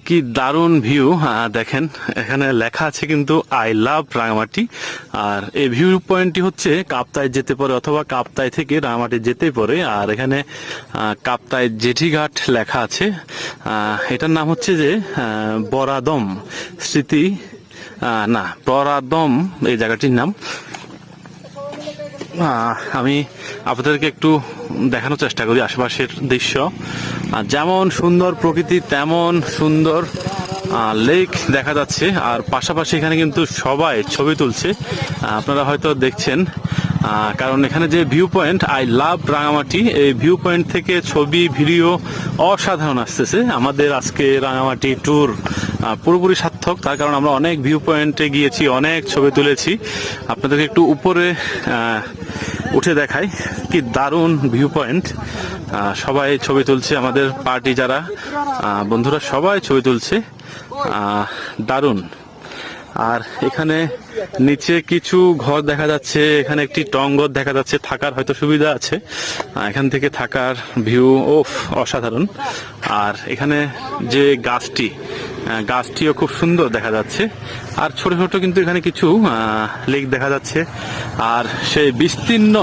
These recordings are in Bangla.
কি দারুণ ভিউ দেখেন, এখানে লেখা আছে কিন্তু আই লাভ রাঙামাটি। আর এই ভিউ পয়েন্টটি হচ্ছে কাপ্তাই যেতে পারে অথবা কাপ্তাই থেকে রাঙামাটি যেতেই পারে। আর এখানে কাপ্তাই জেঠিঘাট লেখা আছে। এটার নাম হচ্ছে যে বরাদম স্মৃতি না বরাদম এই জায়গাটির নাম। আমি আপনাদেরকে একটু দেখানোর চেষ্টা করি আশেপাশের দৃশ্য। যেমন সুন্দর প্রকৃতি তেমন সুন্দর লেক দেখা যাচ্ছে। আর পাশাপাশি এখানে কিন্তু সবাই ছবি তুলছে, আপনারা হয়তো দেখছেন। কারণ এখানে যে view point I love Rangamati, এই ভিউ পয়েন্ট থেকে ছবি ভিডিও অসাধারণ আসতেছে। আমাদের আজকে রাঙামাটি ট্যুর পুরোপুরি সার্থক, তার কারণ আমরা অনেক ভিউ পয়েন্টে গিয়েছি, অনেক ছবি তুলেছি। আপনাদেরকে একটু উপরে উঠে দেখাই, কি দারুণ ভিউ পয়েন্ট। সবাই ছবি তুলছে, আমাদের পার্টি যারা বন্ধুরা সবাই ছবি তুলছে, দারুণ। আর এখানে নিচে কিছু ঘর দেখা যাচ্ছে, এখানে একটি টংঘর দেখা যাচ্ছে, থাকার হয়তো সুবিধা আছে। এখান থেকে থাকার ভিউ অসাধারণ। আর এখানে যে গাছটিও খুব সুন্দর দেখা যাচ্ছে। আর ছোট ছোট কিন্তু এখানে কিছু লেক দেখা যাচ্ছে। আর সেই বিস্তীর্ণ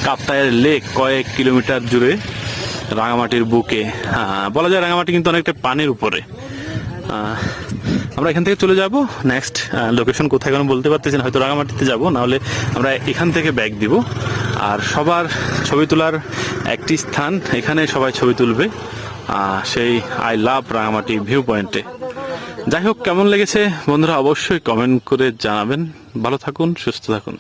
কাপ্তাইয়ের লেক কয়েক কিলোমিটার জুড়ে রাঙামাটির বুকে। বলা যায় রাঙামাটি কিন্তু অনেকটা পানির উপরে। আমরা এখান থেকে চলে যাব নেক্সট লোকেশন কোথায় কোনো বলতে পারতেছি না, হয়তো রাঙামাটিতে যাব, নাহলে আমরা এখান থেকে ব্যাক দিব। আর সবার ছবি তোলার একটি স্থান, এখানে সবাই ছবি তুলবে সেই আই লাভ রাঙামাটি ভিউ পয়েন্টে। যাই হোক, কেমন লেগেছে বন্ধুরা অবশ্যই কমেন্ট করে জানাবেন। ভালো থাকুন, সুস্থ থাকুন।